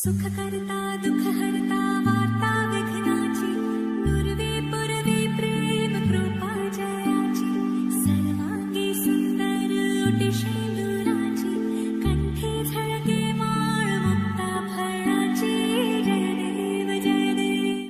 सुख करता दुख हरता वार्ता विघ्नाची नुरवी पुरवी प्रेम कृपा जयाची सर्वांगी सुंदर उटी शेंदुराची कंठी झळके माळ मुक्ता फळाची जय देव जय देव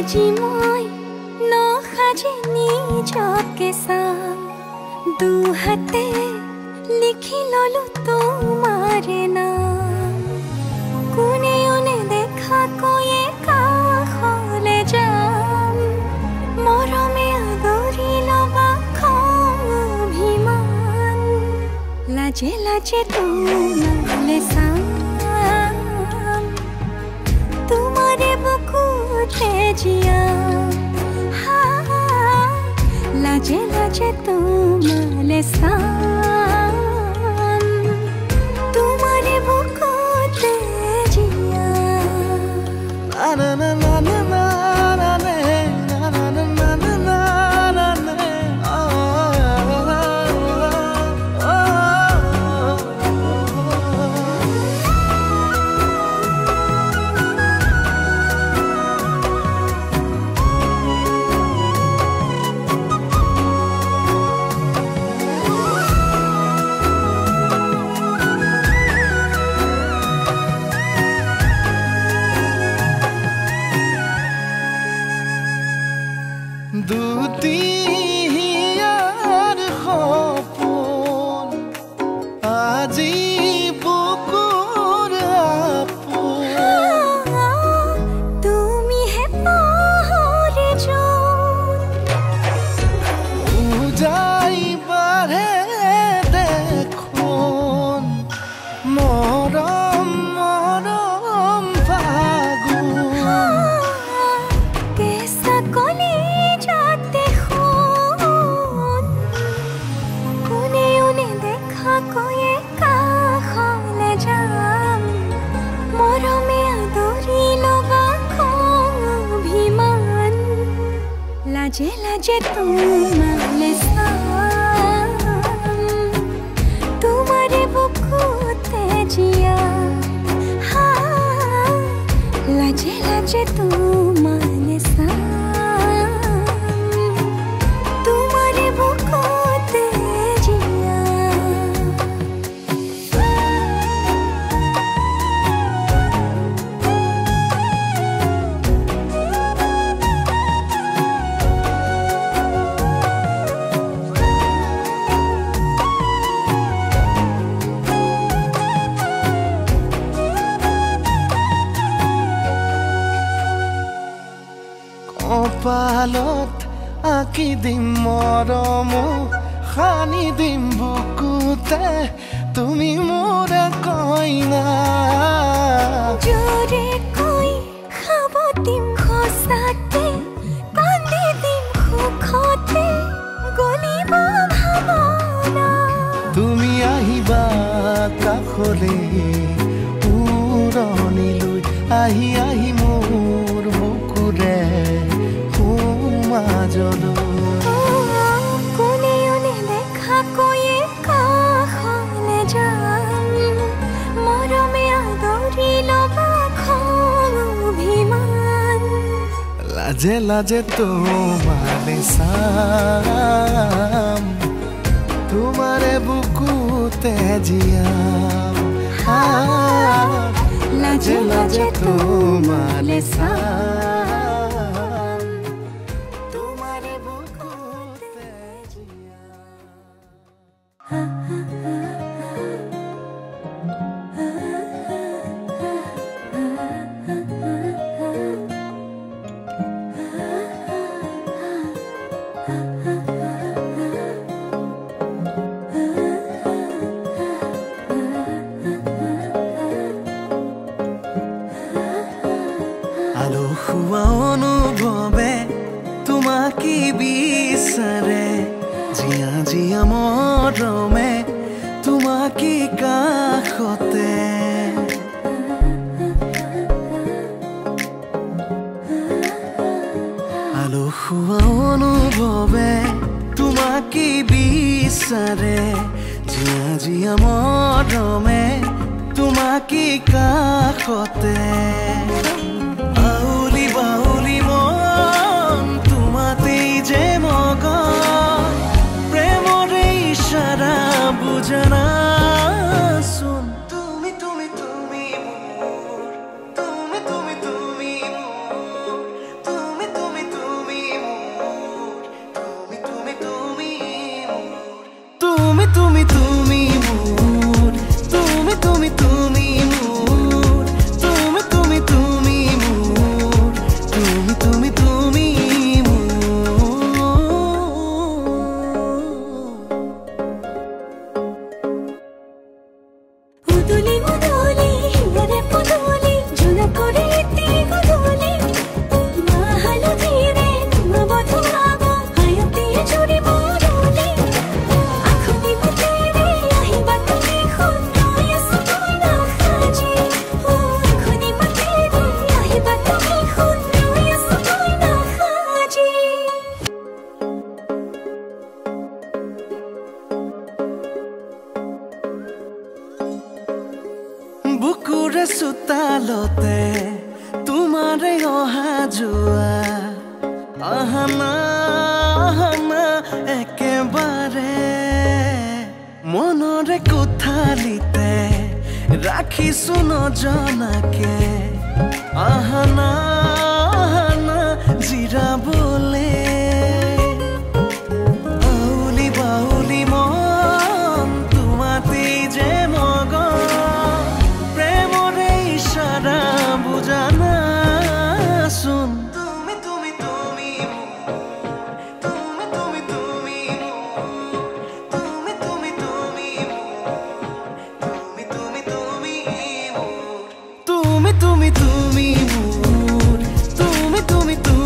আজি মই নসাজে নিজকে চাম দুহাতে লিখি ললো তোমাৰে নাম কোনে ওনে দেখা কৈয়ে কাষলে যাম মৰমে আদৰি লবা খং অভিমান লাজে লাজে তোমালে চাম तुम्हारे बुकुटे जिया लाजे लाजे तुम्हारे साम तुम्हारे बुकुटे जिया ना ना ना ना ना ना ना ना ना ना ना ना ना लाजे लाजे तुम्हारे साम तुम्हारे बुकुटे जिया लाजे लाजे तुम्हारे साम तुम्हारे बुकुटे जिया গালত আঁকি দিম মৰম খানি দিম বুকুতে তুমি মোৰ কইনা জোৰে কৈ খাব দিম খোজতে কান্দি দিম সুখতে গলিব ভাৱনা তুমি আহিবা কাষলে উৰণিলৈ আহি আহি মোৰ বুকুৰে সোমাজলৈ কোনেও নেদেখাকৈয়ে কাষলে যাম মৰমে আদৰি ল'বা খং অভিমান লাজে লাজে তোমাৰে চাম তোমাৰে বুকুতে জিয়াম লাজে লাজে তোমাৰে চাম তোমাৰে বুকুতে আলসুৱা অনুভৱে তোমাকে বিচাৰে জিয়া জিয়া মৰমে তোমাকে কাষতে আলসুৱা অনুভৱে তোমাকে বিচাৰে জিয়া জিয়া মৰমে তোমাকে কাষতে বাউলি বাউলি মন তোমাতেই যে মগন প্ৰেমৰে ইশাৰা বুজনা চোন তুমি তুমি তুমি মোৰ তুমি তুমি তুমি মোৰ তুমি তুমি তুমি মোৰ তুমি তুমি তুমি মোৰ তুমি তুমি তুমি মোৰ তুমি তুমি তুমি মোৰ তুমি তুমি তুমি মোৰ তুমি তুমি তুমি উদুলি উদুলি হিয়ারে পুদুলি ঝুলা করে গদুলি মা হালো ধীরে মা বধুরাব হায়তিয়ে চুরি বদুলি আখনি মতেরে আহিবা তুমি খুন্নয় সুনা খাজি আখনি মতেরে আহিবা তুমি খুন্নয় সুনা খাজি বুকুৰে চোতালতে তোমাৰে অহা যোৱা আহানা আহানা একেবাৰে মনৰে কোঠালিতে ৰাখিছো নজনাকে আহানা আহানা জিৰাবলে বাউলি বাউলি মন তোমাতেই যে মগন প্ৰেমৰে ইশাৰা বুজানা চোন তুমি তুমি তুমি তুমি তুমি তুমি তুমি তুমি তুমি তুমি তুমি তুমি তুমি তুমি তুমি তুমি তুমি তুমি